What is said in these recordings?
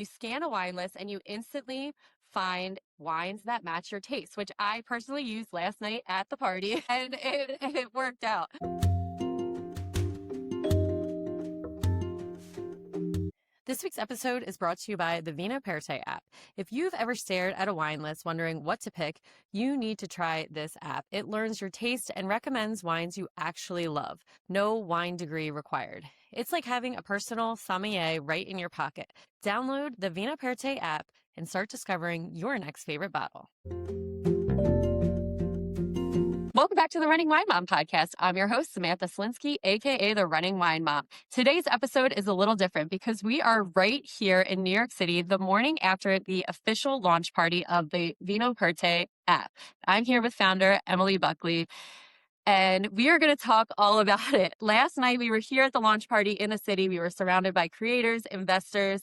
You scan a wine list and you instantly find wines that match your taste, which I personally used last night at the party, and it worked out. This week's episode is brought to you by the Vinoperte app. If you've ever stared at a wine list wondering what to pick, you need to try this app. It learns your taste and recommends wines you actually love. No wine degree required. It's like having a personal sommelier right in your pocket. Download the Vinoperte app and start discovering your next favorite bottle. Welcome back to the Running Wine Mom podcast. I'm your host, Samantha Cieslinski, aka the Running Wine Mom. Today's episode is a little different because we are right here in New York City the morning after the official launch party of the Vinoperte app. I'm here with founder Emily Buckley, and we are going to talk all about it. Last night, we were here at the launch party in the city. We were surrounded by creators, investors,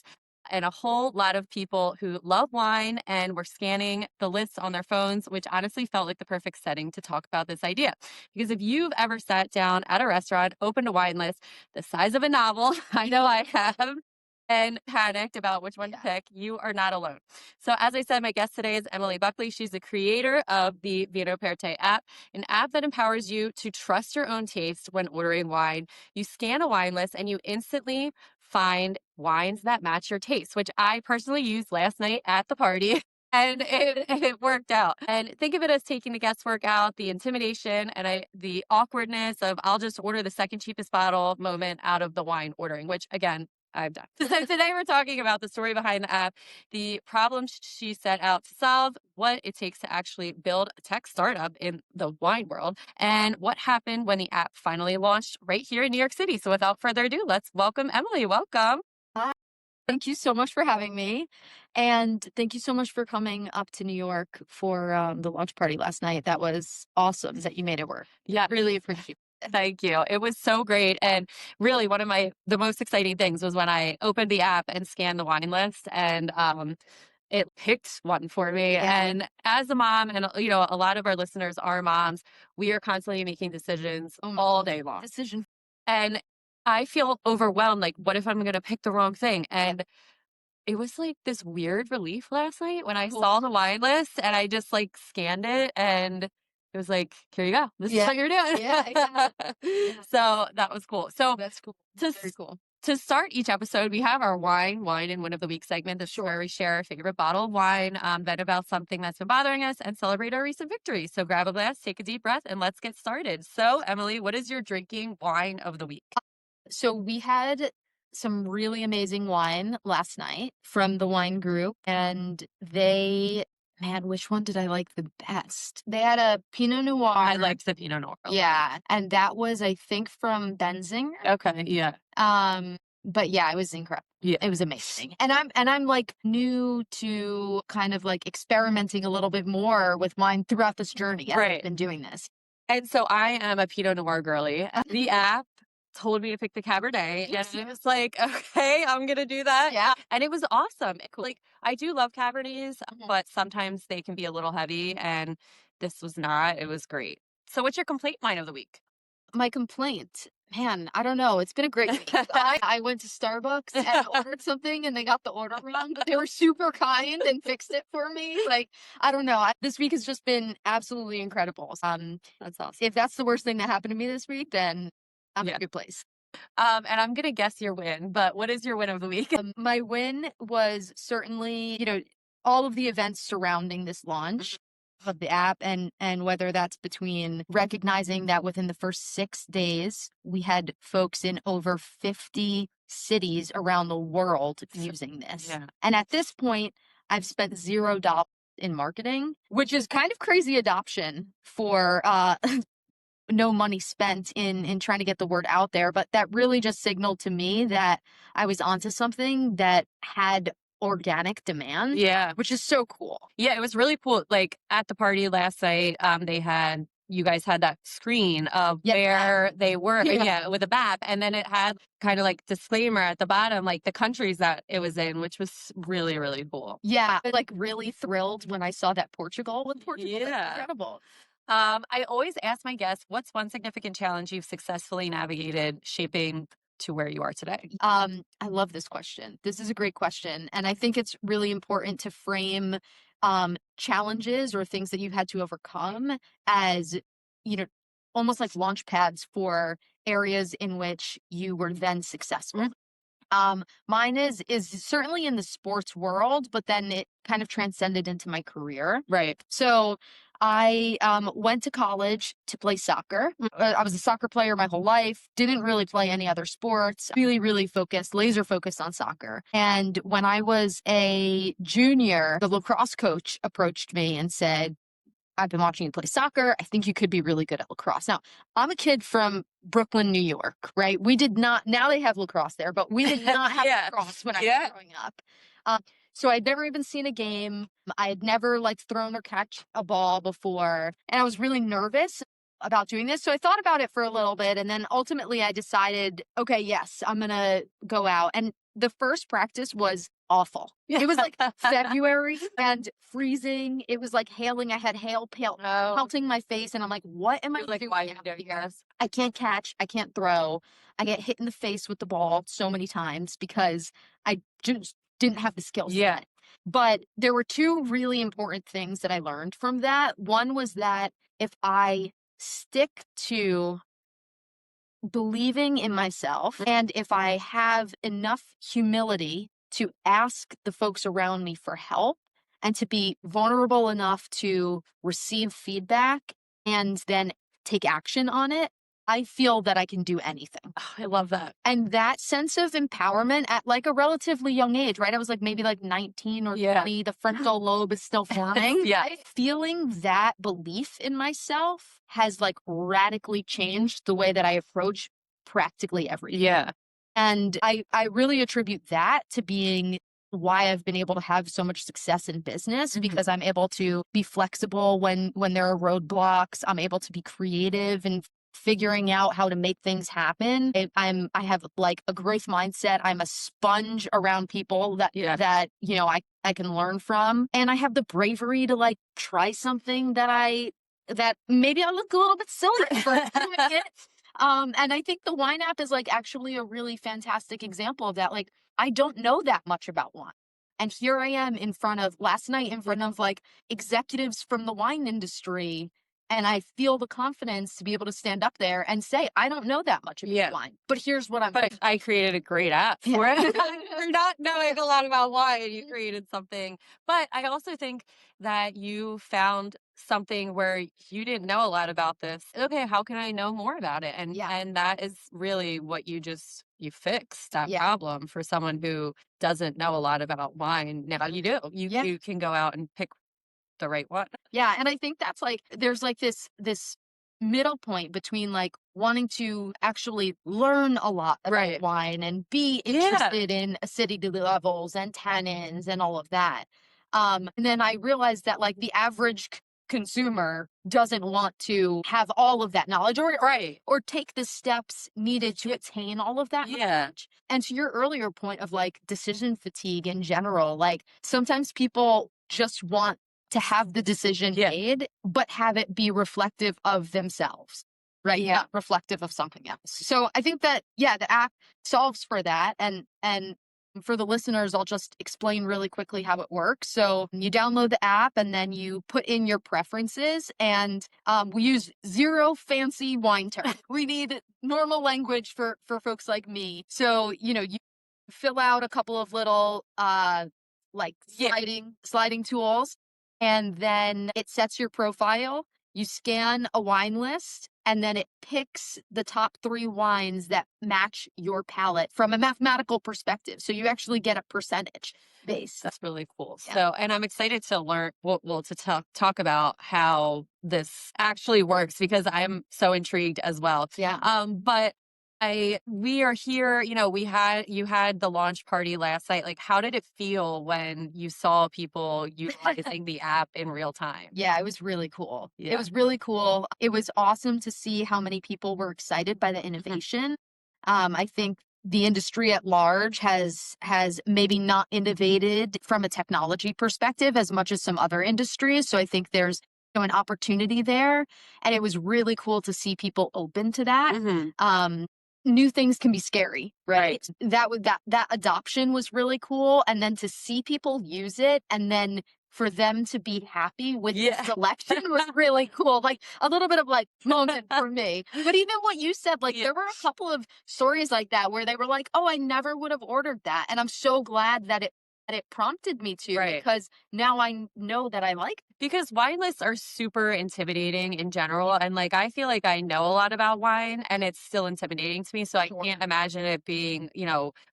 and a whole lot of people who love wine and were scanning the lists on their phones, which honestly felt like the perfect setting to talk about this idea. Because if you've ever sat down at a restaurant, opened a wine list the size of a novel, I know I have, and panicked about which one to pick, you are not alone. So as I said, my guest today is Emily Buckley. She's the creator of the Vinoperte app, an app that empowers you to trust your own taste when ordering wine. You scan a wine list and you instantly find wines that match your taste, which I personally used last night at the party. And it worked out. And think of it as taking the guesswork out, the intimidation and the awkwardness of I'll just order the second cheapest bottle moment out of the wine ordering, which again, I've done. So today we're talking about the story behind the app, the problem she set out to solve, what it takes to actually build a tech startup in the wine world, and what happened when the app finally launched right here in New York City. So without further ado, let's welcome Emily. Welcome. Hi. Thank you so much for having me. And thank you so much for coming up to New York for the launch party last night. That was awesome that you made it work. Yeah. Really appreciate it. Thank you. It was so great. And really one of the most exciting things was when I opened the app and scanned the wine list and it picked one for me. Yeah. And as a mom, and you know, a lot of our listeners are moms, we are constantly making decisions all day long. And I feel overwhelmed. Like, what if I'm going to pick the wrong thing? And it was like this weird relief last night when I saw the wine list and I just like scanned it and it was like, here you go. This is what you're doing. Yeah. So that was cool. So That's cool. Very cool. To start each episode, we have our wine and win of the week segment. This is where we share our favorite bottle of wine, vent about something that's been bothering us, and celebrate our recent victory. So grab a glass, take a deep breath, and let's get started. So, Emily, what is your drinking wine of the week? So we had some really amazing wine last night from the wine group, and which one did I like the best? They had a Pinot Noir. I liked the Pinot Noir. Yeah, and that was, I think, from Benzinger. Okay, yeah. But yeah, it was incredible. Yeah. It was amazing. And I'm like new to kind of like experimenting a little bit more with wine throughout this journey. I've been doing this. And so I am a Pinot Noir girly. The app told me to pick the Cabernet. Yes. And it was like, okay, I'm going to do that. Yeah. And it was awesome. Like, I do love Cabernets, but sometimes they can be a little heavy. And this was not. It was great. So what's your complaint wine of the week? My complaint, man, I don't know. It's been a great week. I went to Starbucks and ordered something and they got the order wrong, but they were super kind and fixed it for me. Like, I don't know. This week has just been absolutely incredible. That's awesome. If that's the worst thing that happened to me this week, then I'm in a good place. And I'm going to guess your win, but what is your win of the week? My win was certainly, all of the events surrounding this launch of the app and whether that's between recognizing that within the first 6 days, we had folks in over 50 cities around the world using this. Yeah. And at this point, I've spent $0 in marketing, which is kind of crazy adoption for no money spent in trying to get the word out there. But that really just signaled to me that I was onto something that had organic demand. Yeah. Which is so cool. Yeah, it was really cool. Like at the party last night, you guys had that screen of where they were with a map. And then it had kind of like disclaimer at the bottom, like the countries that it was in, which was really, really cool. Yeah. Like really thrilled when I saw that Portugal with Portugal. Yeah. That's incredible. I always ask my guests, what's one significant challenge you've successfully navigated shaping to where you are today? I love this question. This is a great question. And I think it's really important to frame challenges or things that you've had to overcome as, you know, almost like launch pads for areas in which you were then successful. Mine is certainly in the sports world, but then it kind of transcended into my career. Right. So I went to college to play soccer. I was a soccer player my whole life, didn't really play any other sports, really focused, laser focused on soccer. And when I was a junior, the lacrosse coach approached me and said, I've been watching you play soccer. I think you could be really good at lacrosse. Now, I'm a kid from Brooklyn, New York, right? We did not, now they have lacrosse there, but we did not have lacrosse when I was growing up. So I'd never even seen a game. I had never like thrown or catch a ball before. And I was really nervous about doing this. So I thought about it for a little bit. And then ultimately I decided, okay, yes, I'm going to go out. And the first practice was awful. It was like February and freezing. It was like hailing. I had hail pelting my face. And I'm like, what am I doing? Why are you doing this? I can't catch. I can't throw. I get hit in the face with the ball so many times because I just didn't have the skill set. Yeah. But there were two really important things that I learned from that. One was that if I stick to believing in myself, and if I have enough humility to ask the folks around me for help and to be vulnerable enough to receive feedback and then take action on it, I feel that I can do anything. Oh, I love that. And that sense of empowerment at like a relatively young age, right? I was like maybe like 19 or 20. The frontal lobe is still forming. Feeling that belief in myself has like radically changed the way that I approach practically everything. Yeah. And I really attribute that to being why I've been able to have so much success in business, because I'm able to be flexible when there are roadblocks. I'm able to be creative and figuring out how to make things happen. I have like a growth mindset. I'm a sponge around people that you know I can learn from, and I have the bravery to like try something that maybe I look a little bit silly for doing it. And I think the wine app is like actually a really fantastic example of that. Like, I don't know that much about wine. And here I am last night in front of like executives from the wine industry. And I feel the confidence to be able to stand up there and say, I don't know that much about wine, but here's what I'm doing. I created a great app for it. For not knowing a lot about wine, you created something. But I also think that you found something where you didn't know a lot about this. Okay, how can I know more about it? And that is really what you fixed that problem for someone who doesn't know a lot about wine. Now you do. You can go out and pick the right one. Yeah. And I think that's like, there's like this middle point between like wanting to actually learn a lot about wine and be interested in acidity levels and tannins and all of that. And then I realized that like the average consumer doesn't want to have all of that knowledge or take the steps needed to attain all of that knowledge. And to your earlier point of like decision fatigue in general, like sometimes people just want to have the decision made, but have it be reflective of themselves, right? Not reflective of something else. So I think that, the app solves for that. And for the listeners, I'll just explain really quickly how it works. So you download the app and then you put in your preferences, and we use zero fancy wine terms. We need normal language for folks like me. So, you fill out a couple of little sliding tools. And then it sets your profile, you scan a wine list, and then it picks the top 3 wines that match your palate from a mathematical perspective. So you actually get a percentage base. That's really cool. Yeah. So, and I'm excited to learn, to talk about how this actually works, because I'm so intrigued as well. Yeah. But we are here, you had the launch party last night. Like, how did it feel when you saw people utilizing the app in real time? Yeah, it was really cool. Yeah. It was really cool. It was awesome to see how many people were excited by the innovation. I think the industry at large has maybe not innovated from a technology perspective as much as some other industries. So I think there's an opportunity there. And it was really cool to see people open to that. new things can be scary, right? That adoption was really cool. And then to see people use it and then for them to be happy with the selection was really cool. Like a little bit of like moment for me. But even what you said, like there were a couple of stories like that where they were like, oh, I never would have ordered that. And I'm so glad that it prompted me to, because now I know that I like it. Because wine lists are super intimidating in general. And like, I feel like I know a lot about wine and it's still intimidating to me. So I can't imagine it being,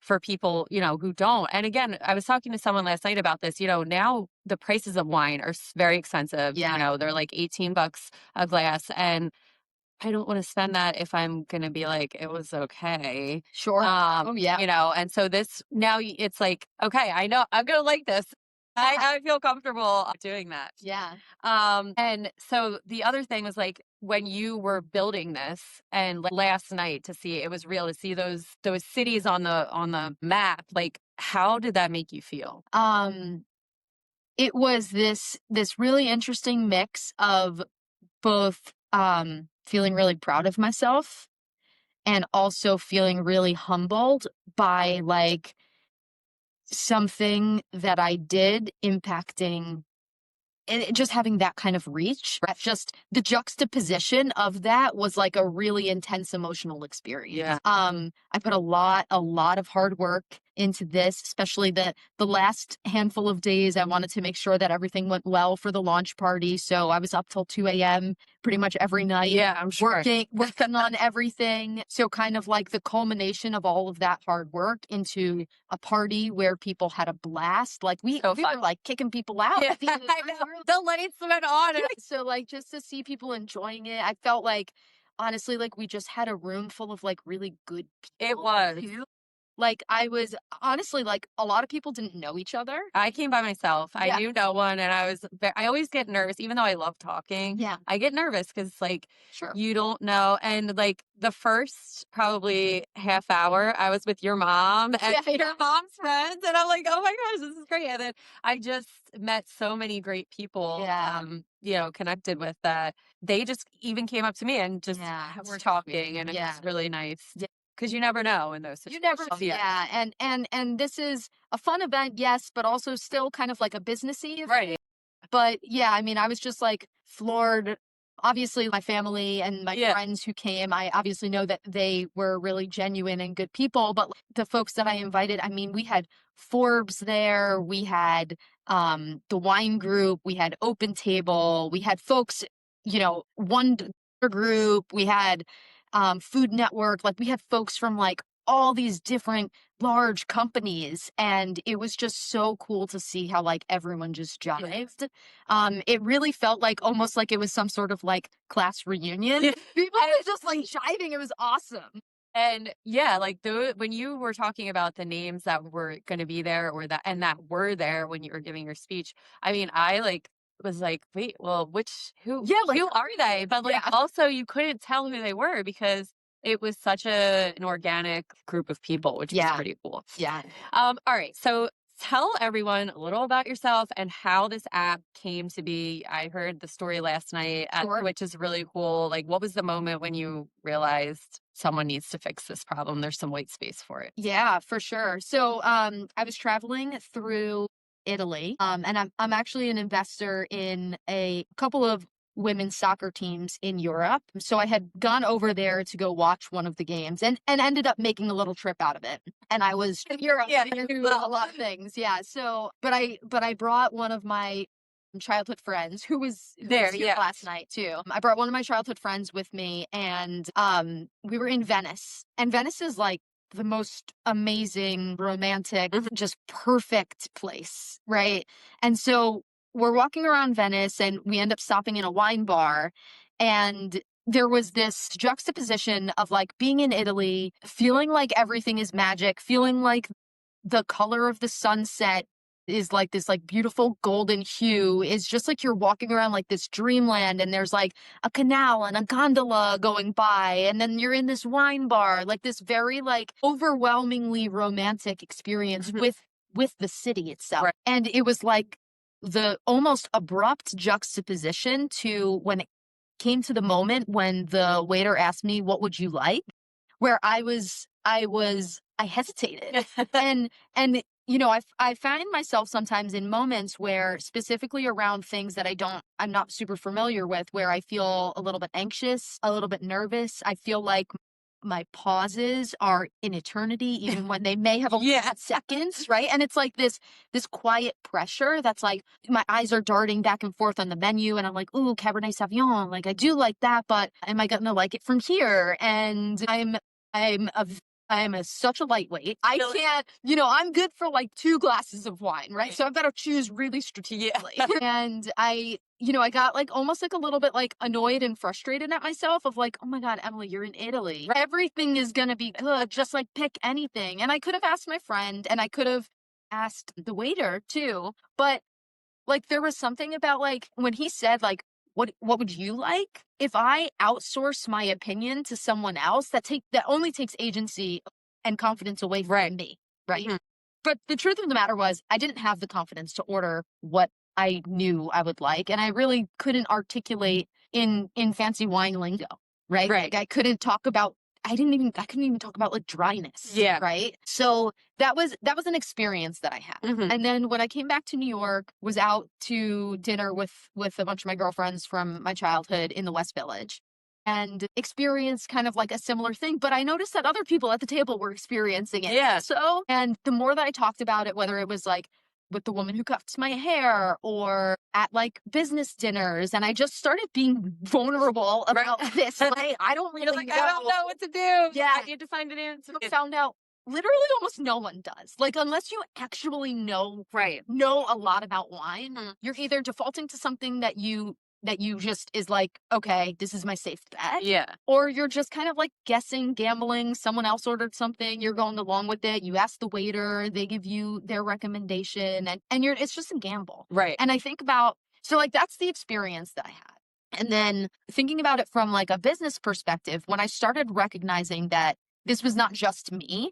for people, who don't. And again, I was talking to someone last night about this, now the prices of wine are very expensive. They're like $18 a glass. And I don't want to spend that if I'm going to be like, it was okay. Sure. And so this now it's like, okay, I know I'm going to like this. I feel comfortable doing that. Yeah. And so the other thing was like when you were building this and last night to see it was real, to see those cities on the map, like how did that make you feel? It was this really interesting mix of both feeling really proud of myself and also feeling really humbled by like something that I did impacting and just having that kind of reach. Just the juxtaposition of that was like a really intense emotional experience. I put a lot of hard work into this, especially the last handful of days. I wanted to make sure that everything went well for the launch party. So I was up till 2 a.m. pretty much every night. Yeah, I'm sure. Working on everything. So kind of like the culmination of all of that hard work into a party where people had a blast. Like we were like kicking people out. Yeah, I know. The lights went on. So like just to see people enjoying it, I felt like honestly like we just had a room full of like really good people. It was. Too. Like I was honestly like a lot of people didn't know each other. I came by myself. I knew no one, and I always get nervous, even though I love talking. Yeah, I get nervous because like you don't know, and like the first probably half hour, I was with your mom and your mom's friends, and I'm like, oh my gosh, this is great. And then I just met so many great people. Connected with that. They just even came up to me and just were talking, and it's really nice. Yeah. Because you never know in those situations. You never, and this is a fun event, yes, but also still kind of like a businessy event. Right. But yeah, I mean, I was just like floored. Obviously, my family and my friends who came, I obviously know that they were really genuine and good people. But the folks that I invited, I mean, we had Forbes there, we had the wine group, we had Open Table, we had folks, one group, we had Food Network, like we had folks from like all these different large companies, and it was just so cool to see how like everyone just jived. It really felt like almost like it was some sort of like class reunion. People were just like jiving. It was awesome. And like when you were talking about the names that were going to be there that were there when you were giving your speech, I mean, I was like, wait, well, who are they? But also you couldn't tell who they were because it was such an organic group of people, which was pretty cool. Yeah. All right. So tell everyone a little about yourself and how this app came to be. I heard the story last night, which is really cool. Like, what was the moment when you realized someone needs to fix this problem? There's some white space for it. Yeah, for sure. So I was traveling through Italy. And I'm actually an investor in a couple of women's soccer teams in Europe. So I had gone over there to go watch one of the games and ended up making a little trip out of it. And I was in Europe to do a lot of things. Yeah. So but I brought one of my childhood friends who was here last night too. I brought one of my childhood friends with me, and we were in Venice. And Venice is like the most amazing, romantic, just perfect place, right? And so we're walking around Venice and we end up stopping in a wine bar, and there was this juxtaposition of like being in Italy, feeling like everything is magic, feeling like the color of the sunset is like this like beautiful golden hue. It's just like you're walking around like this dreamland, and there's like a canal and a gondola going by, and then you're in this wine bar, like this very like overwhelmingly romantic experience with the city itself. Right. And it was like the almost abrupt juxtaposition to when it came to the moment when the waiter asked me, what would you like? where I hesitated. And you know, I find myself sometimes in moments where, specifically around things that I'm not super familiar with, where I feel a little bit anxious, a little bit nervous. I feel like my pauses are in eternity, even when they may have only seconds, right? And it's like this quiet pressure that's like, my eyes are darting back and forth on the menu, and I'm like, ooh, Cabernet Sauvignon, like I do like that, but am I gonna like it from here? And I'm such a lightweight. I can't, you know, I'm good for like 2 glasses of wine, right? So I've got to choose really strategically. And I got like almost like a little bit like annoyed and frustrated at myself of like, oh my God, Emily, you're in Italy. Everything is going to be good. Just like pick anything. And I could have asked my friend, and I could have asked the waiter too. But like, there was something about like when he said like, what would you like? If I outsource my opinion to someone else, that only takes agency and confidence away from me, right? Mm-hmm. But the truth of the matter was, I didn't have the confidence to order what I knew I would like, and I really couldn't articulate in fancy wine lingo, right? Like I couldn't talk about. I couldn't even talk about like dryness. Yeah. Right. So that was an experience that I had. Mm-hmm. And then when I came back to New York, was out to dinner with a bunch of my girlfriends from my childhood in the West Village, and experienced kind of like a similar thing. But I noticed that other people at the table were experiencing it. Yeah. So, and the more that I talked about it, whether it was like with the woman who cuts my hair or at like business dinners, and I just started being vulnerable about this. Like, I don't really know. I don't know what to do. Yeah. I need to find an answer. I found out literally almost no one does. Like, unless you actually know a lot about wine, you're either defaulting to something that you just is like, okay, this is my safe bet. Yeah. Or you're just kind of like guessing, gambling. Someone else ordered something, you're going along with it. You ask the waiter, they give you their recommendation, and it's just a gamble. Right. And I think about, so like, that's the experience that I had. And then thinking about it from like a business perspective, when I started recognizing that this was not just me,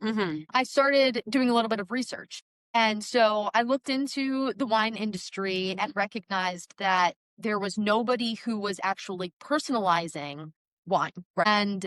I started doing a little bit of research. And so I looked into the wine industry and recognized that there was nobody who was actually personalizing wine. Right. And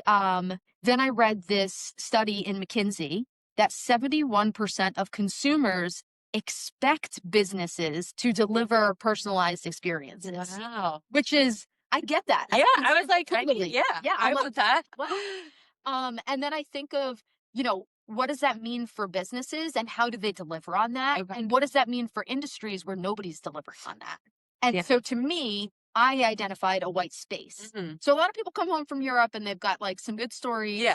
then I read this study in McKinsey that 71% of consumers expect businesses to deliver personalized experiences. Wow. Which is, I get that. Yeah, I was like, totally. I want that. Wow. And then I think of, you know, what does that mean for businesses, and how do they deliver on that? Okay. And what does that mean for Industries where nobody's delivering on that? And so to me, I identified a white space. So a lot of people come home from Europe and they've got like some good stories,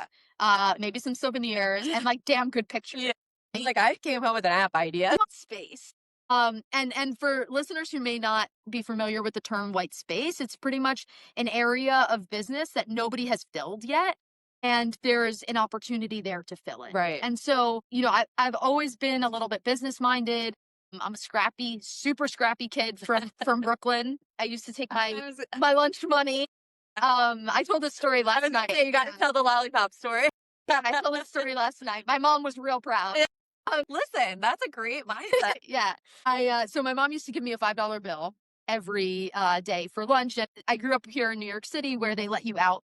maybe some souvenirs, and like damn good pictures. Yeah. It's like, I came home with an app idea. Space. And for listeners who may not be familiar with the term white space, it's pretty much an area of business that nobody has filled yet. And there's an opportunity there to fill it. Right. And so, you know, I've always been a little bit business minded. I'm a scrappy, super scrappy kid from Brooklyn. I used to take my lunch money. I told this story last night. You got to tell the lollipop story. I told this story last night. My mom was real proud. Listen, that's a great mindset. Yeah. So my mom used to give me a $5 bill every day for lunch. And I grew up here in New York City, where they let you out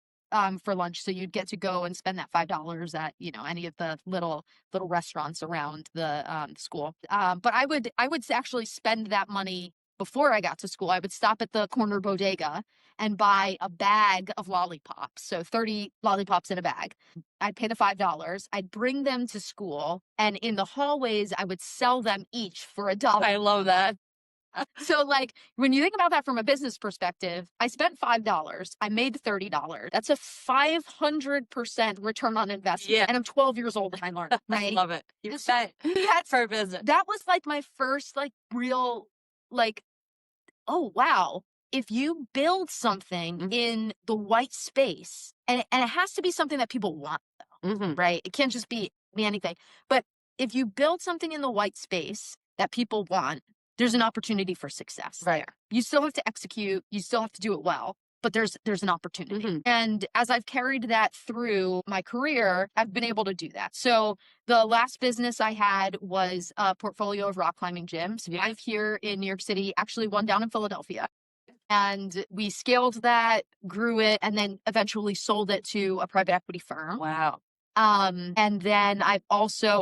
for lunch, so you'd get to go and spend that $5 at, you know, any of the little restaurants around the school. But I would actually spend that money before I got to school. I would stop at the corner bodega and buy a bag of lollipops, so 30 lollipops in a bag. I'd pay the $5. I'd bring them to school, and in the hallways, I would sell them each for $1. I love that. So like, when you think about that from a business perspective, I spent $5. I made $30. That's a 500% return on investment. Yeah. And I'm 12 years old and I learned. Right? I love it. You bet. That's for business. That was like my first like real, like, oh wow. If you build something in the white space, and it has to be something that people want, though, right? It can't just be anything. But if you build something in the white space that people want, there's an opportunity for success. Right. There. You still have to execute. You still have to do it well, but there's an opportunity. And as I've carried that through my career, I've been able to do that. So the last business I had was a portfolio of rock climbing gyms. We have here in New York City, actually one down in Philadelphia. And we scaled that, grew it, and then eventually sold it to a private equity firm. Wow. And then I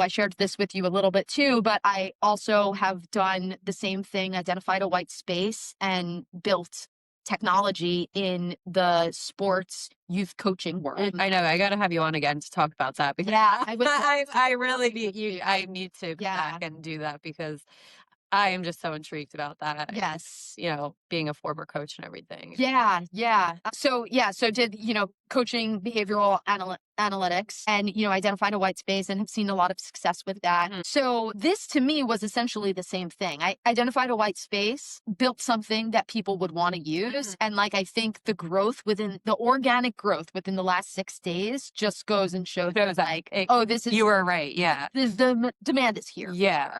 shared this with you a little bit too, but I also have done the same thing, identified a white space and built technology in the sports youth coaching world. I know. I got to have you on again to talk about that because I really need you. I need to come back and do that because I am just so intrigued about that. Yes. You know, being a former coach and everything. Yeah. So did, coaching behavioral analytics and, identified a white space and have seen a lot of success with that. Mhm. So this to me was essentially the same thing. I identified a white space, built something that people would want to use. And I think the organic growth within the last 6 days just goes and shows you were right. Yeah. The demand is here. Yeah.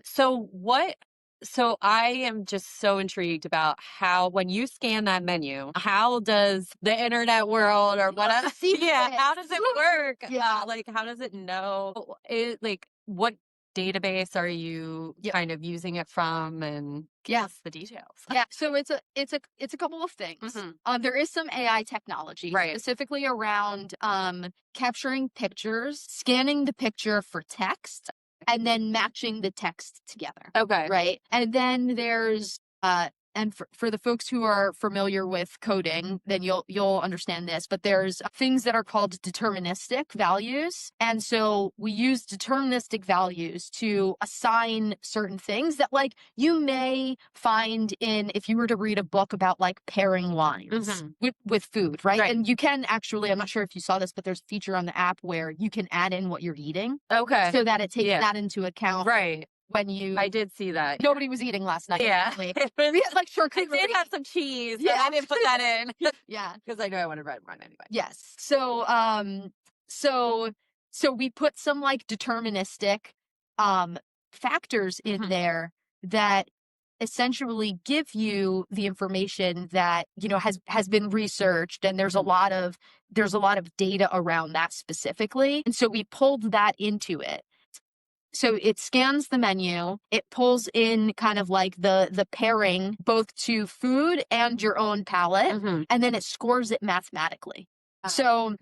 So I am just so intrigued about how, when you scan that menu, how does the internet world or what? How does it work? Yeah. How does it know? What database are you kind of using it from, and the details? Yeah. So it's a couple of things. Mm-hmm. There is some AI technology, right, specifically around capturing pictures, scanning the picture for text, and then matching the text together. Okay. Right. And then there's and for the folks who are familiar with coding, then you'll understand this, but there's things that are called deterministic values. And so we use deterministic values to assign certain things that you may find if you were to read a book about pairing wines with food, right? And you can actually, I'm not sure if you saw this, but there's a feature on the app where you can add in what you're eating. Okay. So that it takes that into account. Right. When I did see that. Nobody was eating last night. Yeah. We had charcuterie. I did have some cheese, but I didn't put that in. Yeah. Because I know I wanted red wine anyway. Yes. So we put some deterministic factors in there that essentially give you the information that has been researched, and there's a lot of data around that specifically. And so we pulled that into it. So it scans the menu, it pulls in kind of the pairing both to food and your own palate, and then it scores it mathematically. So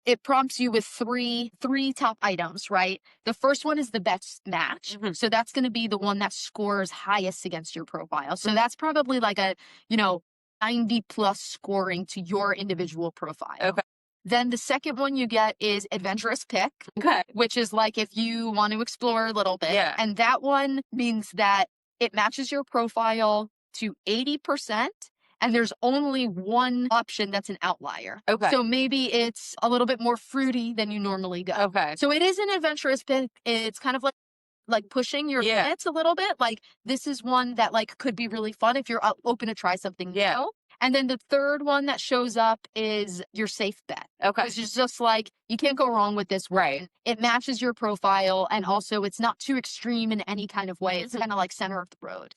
it prompts you with three top items, right? The first one is the best match. So that's going to be the one that scores highest against your profile. So that's probably a 90 plus scoring to your individual profile. Okay. Then the second one you get is adventurous pick, which is if you want to explore a little bit. Yeah. And that one means that it matches your profile to 80%. And there's only one option that's an outlier. Okay. So maybe it's a little bit more fruity than you normally go. Okay. So it is an adventurous pick. It's kind of like pushing your limits a little bit. This is one that could be really fun if you're open to try something new. And then the third one that shows up is your safe bet. Okay. Which is just you can't go wrong with this one. Right. It matches your profile, and also it's not too extreme in any kind of way. It's kind of center of the road.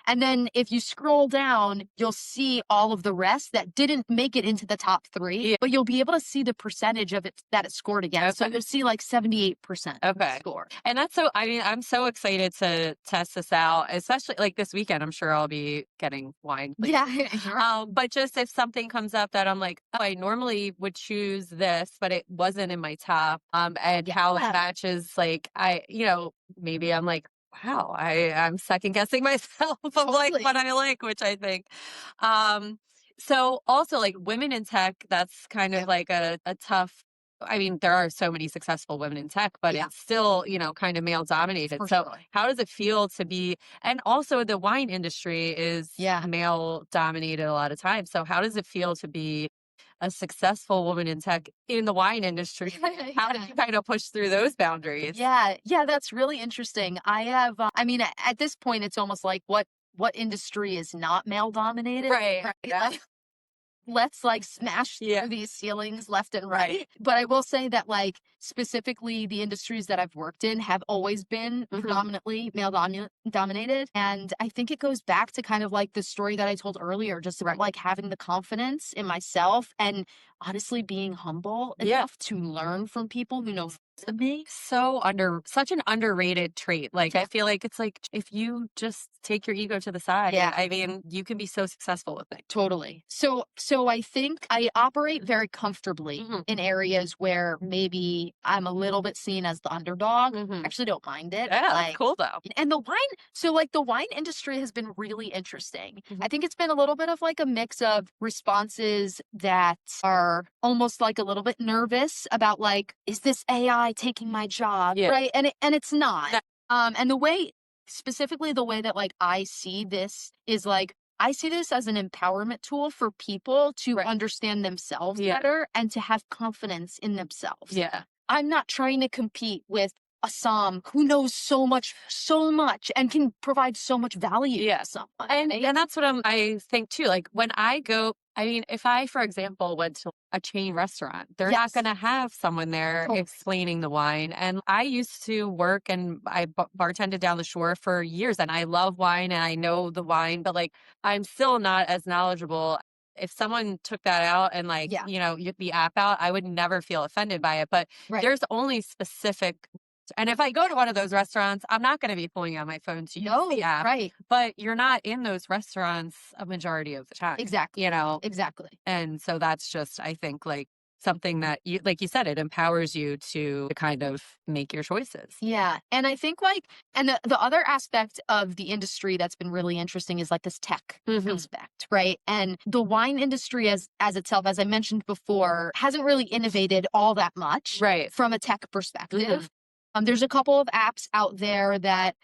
And then if you scroll down, you'll see all of the rest that didn't make it into the top 3, but you'll be able to see the percentage of it that it scored against. So you'll see 78% score. And that's I'm so excited to test this out, especially this weekend. I'm sure I'll be getting wine. Yeah. But just if something comes up that I'm I normally would choose this, but it wasn't in my top, and how it matches, maybe I'm wow, I'm second guessing myself of what I like, which I think. So also women in tech, that's kind of a tough. I mean, there are so many successful women in tech, but it's still, kind of male dominated. So how does it feel to be, and also the wine industry is male dominated a lot of times. So how does it feel to be a successful woman in tech in the wine industry? How did you kind of push through those boundaries? Yeah, that's really interesting. I have, at this point, it's almost what industry is not male dominated? Right. Let's smash through these ceilings left and right. But I will say that specifically the industries that I've worked in have always been predominantly male dominated. And I think it goes back to kind of the story that I told earlier, just about having the confidence in myself and honestly being humble Yeah. enough to learn from people who know than me. Such an underrated trait. Like, I Yeah. feel like it's like if you just take your ego to the side, Yeah. I mean, you can be so successful with it. Totally. So I think I operate very comfortably Mhm. in areas where maybe I'm a little bit seen as the underdog. Mhm. I actually don't mind it. Yeah, that's Like, cool though. and the wine, so like the wine industry has been really interesting. Mhm. I think it's been a little bit of like a mix of responses that are almost like a little bit nervous about like, is this AI taking my job? Yeah. Right. And it's not. No. And specifically the way that like I see this is like, I see this as an empowerment tool for people to Right. understand themselves Yeah. better and to have confidence in themselves. Yeah. I'm not trying to compete with a Sam who knows so much, and can provide so much value Yeah. to someone. And right? and that's what I think too. Like when I go, I mean, if I, for example, went to a chain restaurant, they're not Yes. going to have someone there Totally. explaining the wine. And I used to work and I bartended down the shore for years, and I love wine and I know the wine, but like I'm still not as knowledgeable. If someone took that out and like, Yeah. the app out, I would never feel offended by it. But Right. there's only specific. And if I go to one of those restaurants, I'm not going to be pulling out my phone to use the app. Right. But you're not in those restaurants a majority of the time. Exactly. Exactly. And so that's just, I think, like something that you, like you said, it empowers you to kind of make your choices. Yeah. And I think like, and the other aspect of the industry that's been really interesting is like this tech Mhm. aspect, right? And the wine industry as itself, as I mentioned before, hasn't really innovated all that much Right. from a tech perspective. Mhm. There's a couple of apps out there that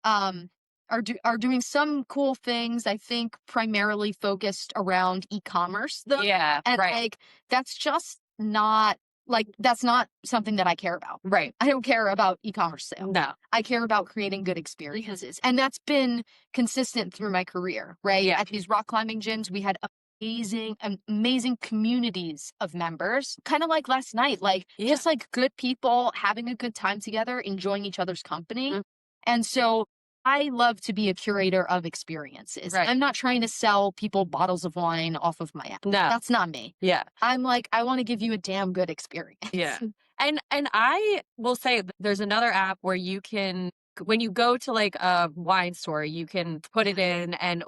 are doing some cool things, I think primarily focused around e-commerce though. Yeah. And Right. like that's just not like that's not something that I care about. Right. I don't care about e-commerce sales. No. I care about creating good experiences. And that's been consistent through my career, right? Yeah. At these rock climbing gyms, we had amazing communities of members. Kind of like last night, like Yeah. just like good people having a good time together, enjoying each other's company. Mhm. And so I love to be a curator of experiences. Right. I'm not trying to sell people bottles of wine off of my app. No. That's not me. Yeah. I'm like, I want to give you a damn good experience. Yeah. And I will say there's another app where you can, when you go to like a wine store, you can put it in and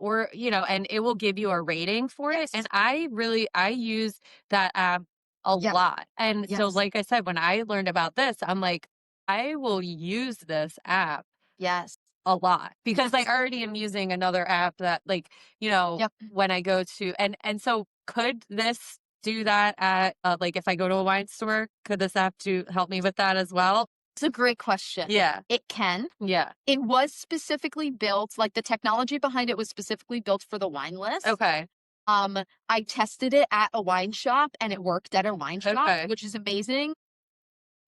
it will give you a rating for it. Yes. And I use that app a Yeah. lot. And so Yes. like I said, when I learned about this, I'm like, I will use this app Yes. a lot because I already am using another app that like, Yep. when I go to, and so could this do that at like if I go to a wine store, could this app help me with that as well? It's a great question. Yeah. It can. Yeah. It was specifically built, like the technology behind it was specifically built for the wine list. Okay. I tested it at a wine shop and it worked at a wine shop, Okay. which is amazing.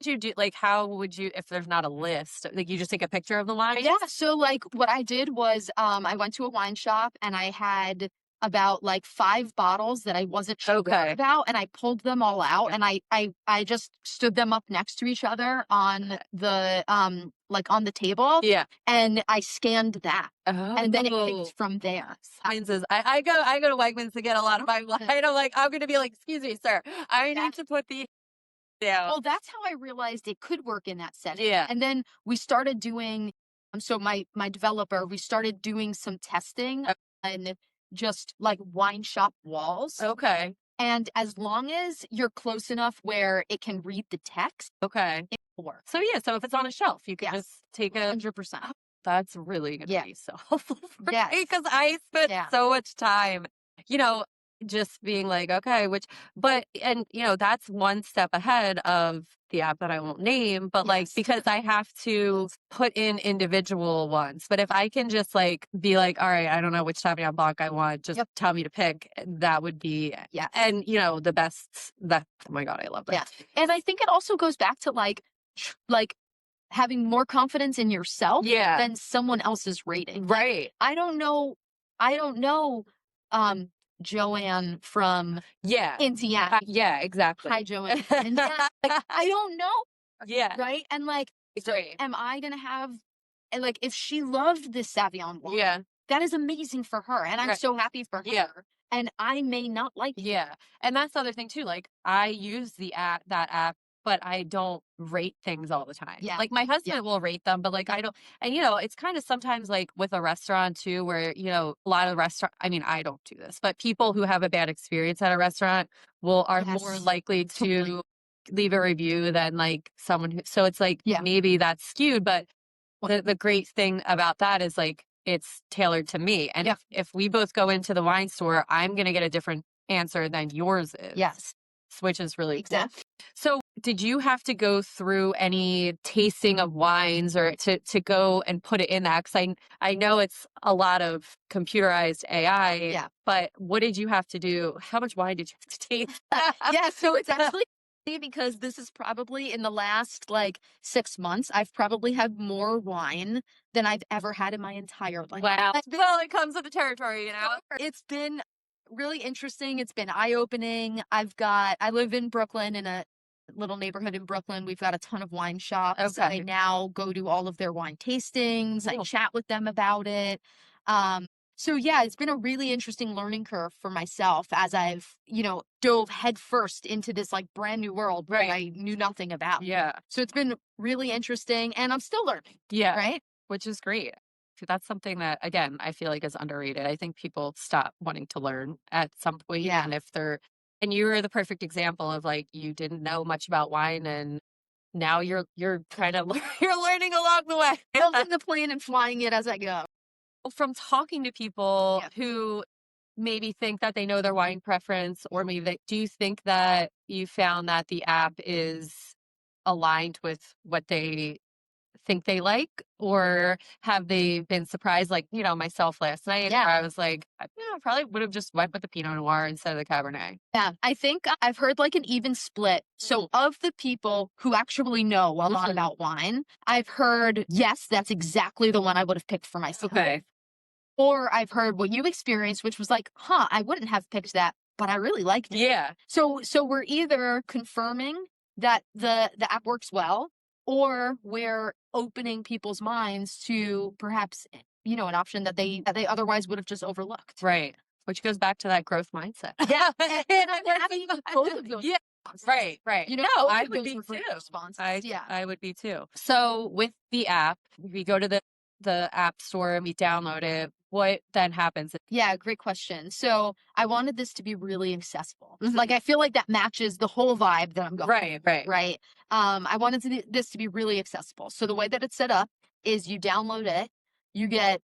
You do like how would you if there's not a list, like you just take a picture of the wine? Yeah. So like what I did was I went to a wine shop and I had about like 5 bottles that I wasn't sure Okay. about, and I pulled them all out and I just stood them up next to each other on the like on the table. Yeah. And I scanned that. Oh. And then it picked from there. Mine says I go to Wegmans to get a lot of my wine. I'm like, I'm gonna be like, excuse me, sir. I need to put the Well, that's how I realized it could work in that setting. Yeah. And then we started doing, so my developer, we started doing some testing on just like wine shop walls. Okay. And as long as you're close enough where it can read the text, Okay. it will work. So yeah, so if it's on a shelf, you can just take a 100%. That's really going to be so helpful for Yes. me because I spent so much time, just being like, okay, that's one step ahead of the app that I won't name, but like, because I have to put in individual ones. But if I can just like be like, all right, I don't know which Sauvignon Blanc I want, just tell me to pick, that would be, and the best, oh my God, I love that. Yeah. And I think it also goes back to like having more confidence in yourself than someone else's rating. Right. I don't know, Joanne from Indiana. Yeah, exactly. Hi, Joanne. Indiana. Like, I don't know. Yeah. Right. And like, am I going to have, and like, if she loved this Sauvignon Blanc, that is amazing for her. And I'm so happy for her. and I may not like it. Yeah. And that's the other thing too. Like I use that app, but I don't rate things all the time. Yeah. Like my husband will rate them, but like I don't. And it's kind of sometimes like with a restaurant too, where a lot of I mean, I don't do this, but people who have a bad experience at a restaurant are more Yes. likely to leave a review than like someone who. So it's like maybe that's skewed, but the great thing about that is like it's tailored to me. And if we both go into the wine store, I'm going to get a different answer than yours is. Yes. Which is really cool. Exactly. So did you have to go through any tasting of wines or to go and put it in that? Because I know it's a lot of computerized AI, but what did you have to do? How much wine did you have to taste? Yeah, so it's actually because this is probably in the last like 6 months, I've probably had more wine than I've ever had in my entire life. Wow. Well, it comes with the territory, It's been really interesting. It's been eye-opening. I live in Brooklyn, in a little neighborhood in Brooklyn. We've got a ton of wine shops. Okay. I now go to all of their wine tastings. I chat with them about it. So yeah, it's been a really interesting learning curve for myself as I've, dove headfirst into this like brand new world that I knew nothing about. Yeah. So it's been really interesting and I'm still learning. Yeah. Right? Which is great. That's something that, again, I feel like is underrated. I think people stop wanting to learn at some point. Yeah. And you were the perfect example of like, you didn't know much about wine and now you're kind of, you're learning along the way. Building the plane and flying it as I go. From talking to people who maybe think that they know their wine preference, or maybe do you think that you found that the app is aligned with what they think they like, or have they been surprised like myself last night where I was like, I probably would have just went with the Pinot Noir instead of the Cabernet. Yeah, I think I've heard like an even split. So of the people who actually know a lot about wine, I've heard, yes, that's exactly the one I would have picked for myself. Okay. Or I've heard what you experienced, which was like, I wouldn't have picked that, but I really liked it. Yeah. So we're either confirming that the app works well, or we're opening people's minds to perhaps, an option that they otherwise would have just overlooked. Right. Which goes back to that growth mindset. Yeah. And I'm happy both of those. Yeah. Right. No, I would be too. I would be too. So with the app, we go to the app store and we download it. What then happens? Yeah, great question. So I wanted this to be really accessible. Like, I feel like that matches the whole vibe that I'm going. Right. I wanted this to be really accessible. So the way that it's set up is you download it, you get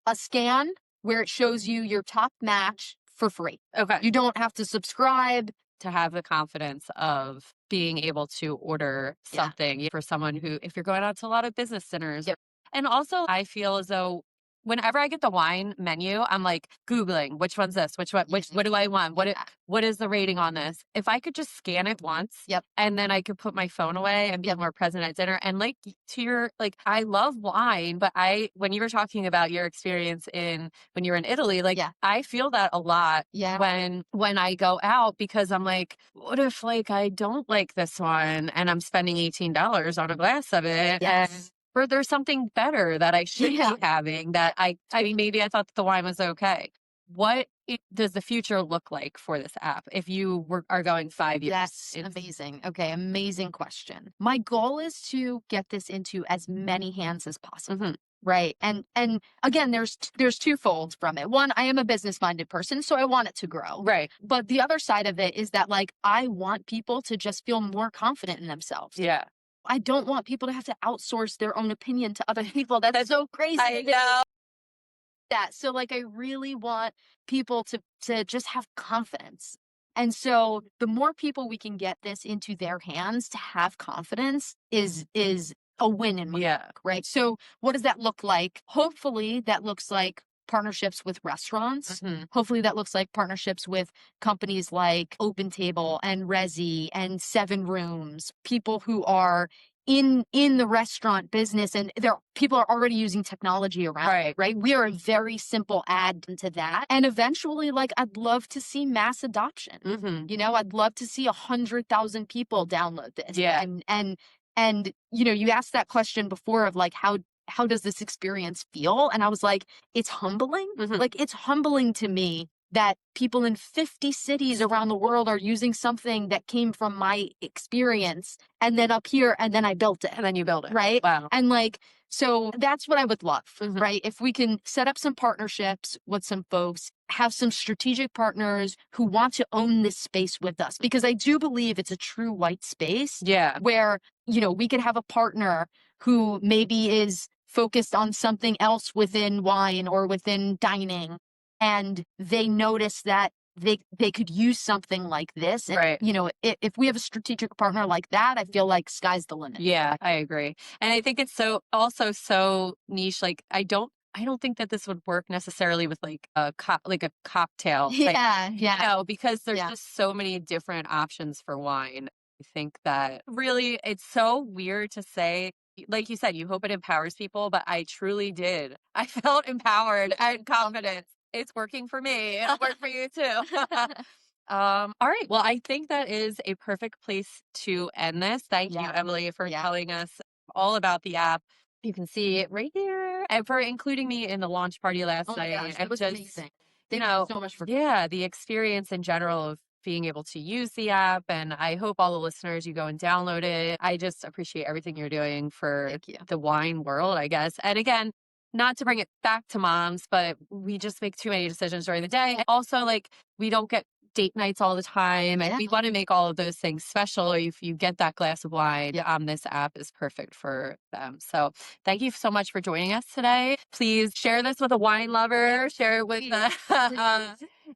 a scan where it shows you your top match for free. Okay. You don't have to subscribe. To have the confidence of being able to order something for someone who, if you're going out to a lot of business dinners. And also I feel as though whenever I get the wine menu, I'm like Googling, which one's this? What do I want? What is the rating on this? If I could just scan it once and then I could put my phone away and be more present at dinner. And like I love wine, but when you were talking about your experience when you were in Italy, like I feel that a lot when I go out, because I'm like, what if like I don't like this one and I'm spending $18 on a glass of it? Yes. Or there's something better that I should be having that I mean, maybe I thought that the wine was okay. What does the future look like for this app if you are going 5 years? That's amazing. Okay, amazing question. My goal is to get this into as many hands as possible. Right. And again, there's twofold from it. One, I am a business-minded person, so I want it to grow. Right. But the other side of it is that like I want people to just feel more confident in themselves. Yeah. I don't want people to have to outsource their own opinion to other people. That's so crazy. I know. So like I really want people to just have confidence. And so the more people we can get this into their hands to have confidence is a win in my book, right? So what does that look like? Hopefully that looks like partnerships with restaurants. Hopefully that looks like partnerships with companies like Open Table and Resi and 7 Rooms, people who are in the restaurant business, and people are already using technology around, right? We are a very simple add to that. And eventually, like, I'd love to see mass adoption. I'd love to see 100,000 people download this. Yeah. And you asked that question before of like, how does this experience feel? And I was like, it's humbling. Like, it's humbling to me that people in 50 cities around the world are using something that came from my experience, and then up here, and then I built it. And then you build it. Right? Wow. And like, so that's what I would love, Mhm. right? If we can set up some partnerships with some folks, have some strategic partners who want to own this space with us, because I do believe it's a true white space Yeah. where, you know, we could have a partner who maybe is focused on something else within wine or within dining, and they notice that they could use something like this. And, Right. you know, if we have a strategic partner like that, I feel like sky's the limit. Yeah, I agree. And I think it's so niche. Like I don't think that this would work necessarily with like a cocktail type, Yeah. because there's Yeah. just so many different options for wine. I think that really it's so weird to say, like you said, you hope it empowers people, but I truly did. I felt empowered and confident. It's working for me. It'll work for you too. All right. Well, I think that is a perfect place to end this. Thank you, Yeah. Emily, for Yeah. telling us all about the app. You can see it right here, and for including me in the launch party last Oh my night. gosh, And that was just, amazing. you Thank know, you so much for yeah, the experience in general of being able to use the app. And I hope all the listeners, you go and download it. I just appreciate everything you're doing for Thank you. the wine world, I guess. And again, not to bring it back to moms, but we just make too many decisions during the day. And also, like, we don't get date nights all the time, and Yeah. we want to make all of those things special. If you get that glass of wine, Yeah. this app is perfect for them. So thank you so much for joining us today. Please share this with a wine lover, share it with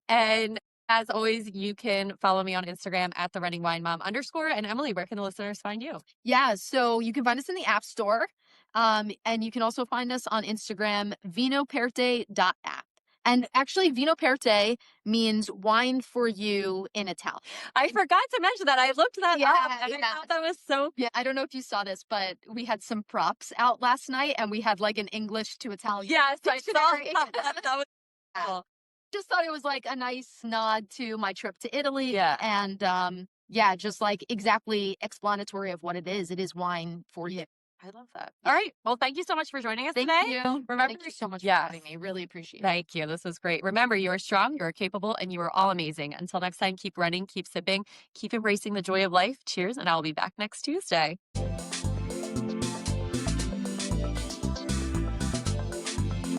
and as always, you can follow me on Instagram at the running wine mom _ and Emily, where can the listeners find you? Yeah, so you can find us in the App Store. And you can also find us on Instagram, vinoperte.app. And actually, Vinoperte means wine for you in Italian. I forgot to mention that. I looked that Yeah, up, and I yeah. thought that was so Yeah, I don't know if you saw this, but we had some props out last night, and we had like an English to Italian. Yes, I saw dictionary. that was Yeah. cool. Just thought it was like a nice nod to my trip to Italy. Yeah. And yeah, just like exactly explanatory of what it is. It is wine for you. I love that. All right. Well, thank you so much for joining us Thank today. you. Remember, Thank you so much for yes. having me. Really appreciate it. Thank you. This was great. Remember, you are strong, you are capable, and you are all amazing. Until next time, keep running, keep sipping, keep embracing the joy of life. Cheers, and I'll be back next Tuesday.